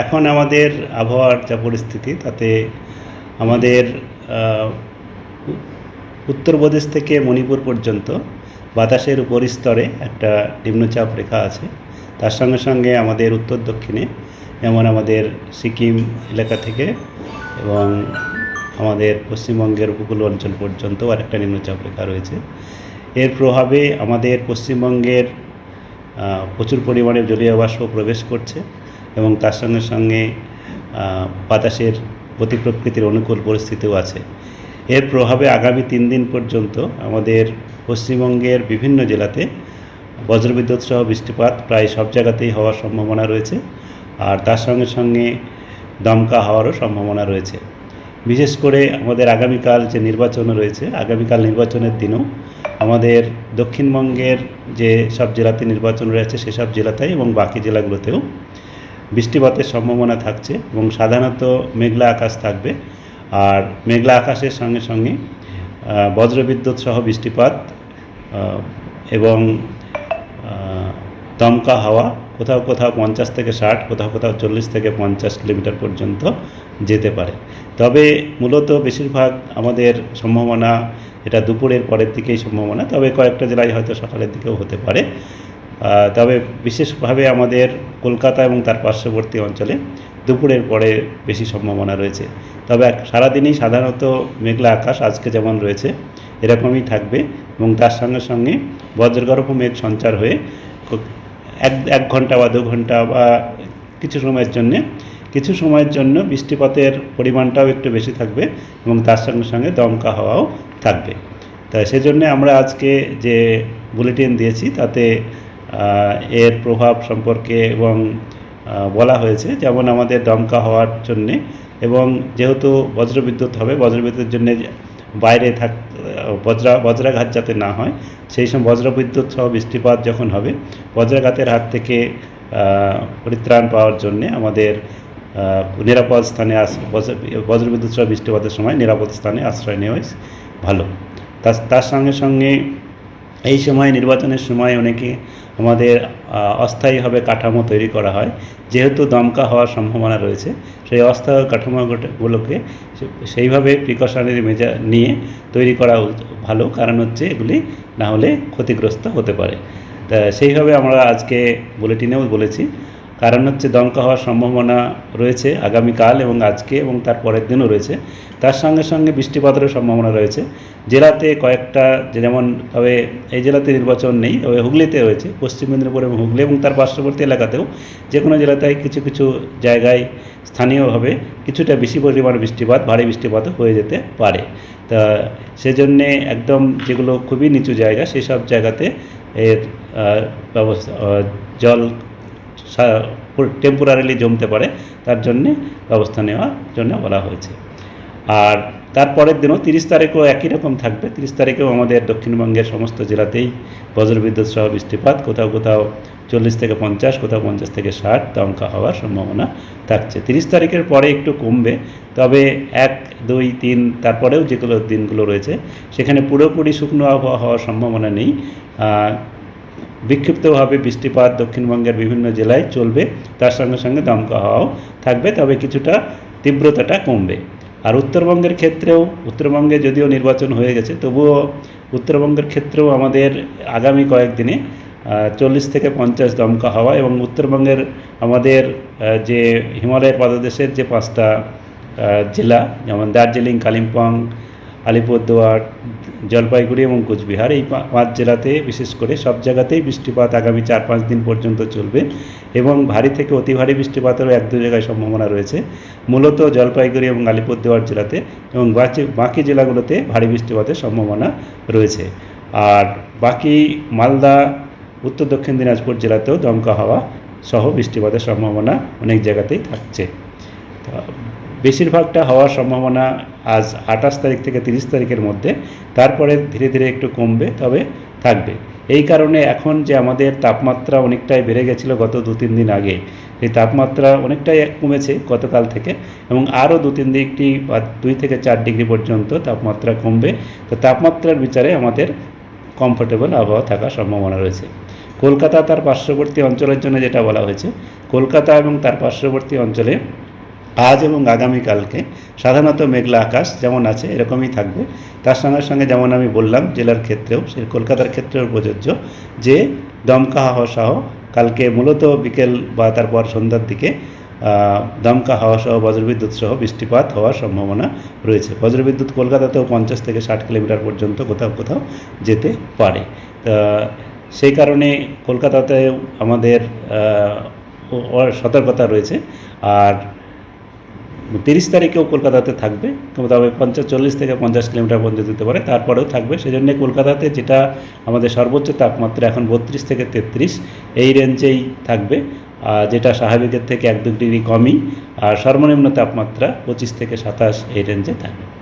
এখন আমাদের আবহাওয়ার যা পরিস্থিতি তাতে আমাদের উত্তরপ্রদেশ থেকে মণিপুর পর্যন্ত বাতাসের উপরিস্তরে একটা নিম্নচাপ রেখা আছে। তার সঙ্গে সঙ্গে আমাদের উত্তর দক্ষিণে যেমন আমাদের সিকিম এলাকা থেকে এবং আমাদের পশ্চিমবঙ্গের উপকূল অঞ্চল পর্যন্ত আর একটা নিম্নচাপ রেখা রয়েছে। এর প্রভাবে আমাদের পশ্চিমবঙ্গের প্রচুর পরিমাণে জলীয় বাষ্প প্রবেশ করছে এবং তার সঙ্গে সঙ্গে বাতাসের গতি প্রকৃতির অনুকূল পরিস্থিতিও আছে। এর প্রভাবে আগামী 3 দিন পর্যন্ত আমাদের পশ্চিমবঙ্গের বিভিন্ন জেলাতে বজ্রবিদ্যুৎ সহ বৃষ্টিপাত প্রায় সব জায়গাতেই হওয়ার সম্ভাবনা রয়েছে, আর তার সঙ্গে সঙ্গে দমকা হওয়ারও সম্ভাবনা রয়েছে। বিশেষ করে আমাদের আগামীকাল যে নির্বাচন রয়েছে, আগামীকাল নির্বাচনের দিনও আমাদের দক্ষিণবঙ্গের যে সব জেলাতে নির্বাচন রয়েছে সেসব জেলাতেই এবং বাকি জেলাগুলোতেও বৃষ্টিপাতের সম্ভাবনা থাকছে এবং সাধারণত মেঘলা আকাশ থাকবে। আর মেঘলা আকাশের সঙ্গে সঙ্গে বজ্রবিদ্যুৎ সহ বৃষ্টিপাত এবং দমকা হাওয়া কোথাও কোথাও 50 থেকে 60, কোথাও কোথাও 40 থেকে 50 কিলোমিটার পর্যন্ত যেতে পারে। তবে মূলত বেশিরভাগ আমাদের সম্ভাবনা এটা দুপুরের পরের দিকেই সম্ভাবনা, তবে কয়েকটা জেলায় হয়তো সকালের দিকেও হতে পারে। তবে বিশেষভাবে আমাদের কলকাতা এবং তার পার্শ্ববর্তী অঞ্চলে দুপুরের পরে বেশি সম্ভাবনা রয়েছে। তবে সারাদিনই সাধারণত মেঘলা আকাশ আজকে যেমন রয়েছে এরকমই থাকবে এবং তার সঙ্গে সঙ্গে বজ্রগর্ভ মেঘ সঞ্চার হয়ে এক ঘন্টা বা 2 ঘন্টা বা কিছু সময়ের জন্য বৃষ্টিপাতের পরিমাণটাও একটু বেশি থাকবে এবং তার সঙ্গে সঙ্গে দমকা হাওয়াও থাকবে। তাই সেজন্য আমরা আজকে যে বুলেটিন দিয়েছি তাতে এর প্রভাব সম্পর্কে এবং বলা হয়েছে, যেমন আমাদের দমকা হওয়ার জন্যে এবং যেহেতু বজ্রবিদ্যুৎ হবে, বজ্রবিদ্যুতের জন্যে বাইরে বজ্রাঘাত যাতে না হয় সেই সময় বজ্রবিদ্যুৎ সহ বৃষ্টিপাত যখন হবে বজ্রাঘাতের হাত থেকে পরিত্রাণ পাওয়ার জন্যে আমাদের নিরাপদ স্থানে বজ্রবিদ্যুৎ সহ বৃষ্টিপাতের সময় নিরাপদ স্থানে আশ্রয় নেওয়াই ভালো। তার সঙ্গে সঙ্গে এই সময় নির্বাচনের সময় অনেকে আমাদের অস্থায়ীভাবে কাঠামো তৈরি করা হয়, যেহেতু দমকা হওয়ার সম্ভাবনা রয়েছে সেই অস্থায়ী কাঠামোগুলোকে সেইভাবে প্রিকশনারি মেজার নিয়ে তৈরি করা ভালো, কারণ হচ্ছে এগুলি না হলে ক্ষতিগ্রস্ত হতে পারে। তা সেইভাবে আমরা আজকে বুলেটিনেও বলেছি, কারণ হচ্ছে দমকা হওয়ার সম্ভাবনা রয়েছে আগামীকাল এবং আজকে এবং তার পরের দিনও রয়েছে। তার সঙ্গে সঙ্গে বৃষ্টিপাতেরও সম্ভাবনা রয়েছে জেলাতে কয়েকটা, যেমন তবে এই জেলাতে নির্বাচন নেই, তবে হুগলিতে রয়েছে, পশ্চিম মেদিনীপুর এবং হুগলি এবং তার পার্শ্ববর্তী এলাকাতেও যে কোনো জেলাতে কিছু কিছু জায়গায় স্থানীয়ভাবে কিছুটা বেশি পরিমাণ বৃষ্টিপাত, ভারী বৃষ্টিপাতও হয়ে যেতে পারে। তা সেজন্যে একদম যেগুলো খুবই নিচু জায়গা সেই সব জায়গাতে এর ব্যবস্থা জল টেম্পোরারিলি জমতে পারে, তার জন্যে ব্যবস্থা নেওয়ার জন্য বলা হয়েছে। আর তারপরের দিনও 30 তারিখও একই রকম থাকবে। 30 তারিখেও আমাদের দক্ষিণবঙ্গের সমস্ত জেলাতেই বজ্রবিদ্যুৎ সহ বৃষ্টিপাত, কোথাও কোথাও 40 থেকে 50, কোথাও 50 থেকে 60 দমকা হওয়ার সম্ভাবনা থাকছে। 30 তারিখের পরে একটু কমবে, তবে 1, 2, 3 তারপরেও যেগুলো দিনগুলো রয়েছে সেখানে পুরোপুরি শুকনো আবহাওয়া হওয়ার সম্ভাবনা নেই। বিক্ষিপ্তভাবে বৃষ্টিপাত দক্ষিণবঙ্গের বিভিন্ন জেলায় চলবে, তার সঙ্গে সঙ্গে দমকা হাওয়াও থাকবে, তবে কিছুটা তীব্রতাটা কমবে। আর উত্তরবঙ্গে যদিও নির্বাচন হয়ে গেছে, তবুও উত্তরবঙ্গের ক্ষেত্রেও আমাদের আগামী কয়েকদিনে 40 থেকে 50 দমকা হাওয়া এবং উত্তরবঙ্গের আমাদের যে হিমালয়ের পাদদেশের যে 5টা জেলা, যেমন দার্জিলিং, কালিম্পং, আলিপুরদুয়ার, জলপাইগুড়ি এবং কোচবিহার, এই 5 জেলাতে বিশেষ করে সব জায়গাতেই বৃষ্টিপাত আগামী 4-5 দিন পর্যন্ত চলবে এবং ভারী থেকে অতি ভারী বৃষ্টিপাতেরও 1-2 জায়গায় সম্ভাবনা রয়েছে, মূলত জলপাইগুড়ি এবং আলিপুরদুয়ার জেলাতে, এবং বাকি জেলাগুলোতে ভারী বৃষ্টিপাতের সম্ভাবনা রয়েছে। আর বাকি মালদা, উত্তর দক্ষিণ দিনাজপুর জেলাতেও দমকা হাওয়া সহ বৃষ্টিপাতের সম্ভাবনা অনেক জায়গাতেই থাকছে। বেশিরভাগটা হওয়ার সম্ভাবনা আজ 28 তারিখ থেকে 30 তারিখের মধ্যে, তারপরে ধীরে ধীরে একটু কমবে, তবে থাকবে। এই কারণে এখন যে আমাদের তাপমাত্রা অনেকটাই বেড়ে গেছিলো গত 2-3 দিন আগে, এই তাপমাত্রা অনেকটাই কমেছে গতকাল থেকে এবং আরও 2-3 ডিগ্রি বা 2 থেকে 4 ডিগ্রি পর্যন্ত তাপমাত্রা কমবে। তো তাপমাত্রার বিচারে আমাদের কমফোর্টেবল আবহাওয়া থাকার সম্ভাবনা রয়েছে। কলকাতা তার পার্শ্ববর্তী অঞ্চলের জন্য যেটা বলা হয়েছে, কলকাতা এবং তার পার্শ্ববর্তী অঞ্চলে আজ এবং আগামীকালকে সাধারণত মেঘলা আকাশ যেমন আছে এরকমই থাকবে। তার সঙ্গে সঙ্গে যেমন আমি বললাম জেলার ক্ষেত্রেও, সে কলকাতার ক্ষেত্রেও প্রযোজ্য যে দমকা হাওয়া সহ কালকে মূলত বিকেল বা তারপর সন্ধ্যার দিকে দমকা হাওয়া সহ বজ্রবিদ্যুৎ সহ বৃষ্টিপাত হওয়ার সম্ভাবনা রয়েছে। বজ্রবিদ্যুৎ কলকাতাতেও 50 থেকে 60 কিলোমিটার পর্যন্ত কোথাও কোথাও যেতে পারে। সেই কারণে কলকাতাতেও আমাদের সতর্কতা রয়েছে। আর 30 তারিখেও কলকাতাতে থাকবে, তবে 40 থেকে 50 কিলোমিটার পর্যন্ত যেতে পারে, তারপরেও থাকবে। সেজন্য কলকাতাতে যেটা আমাদের সর্বোচ্চ তাপমাত্রা এখন 32 থেকে 33 এই রেঞ্জেই থাকবে, যেটা স্বাভাবিকের থেকে 1-2 ডিগ্রি কমই। আর সর্বনিম্ন তাপমাত্রা 25 থেকে 27 এই রেঞ্জে থাকবে।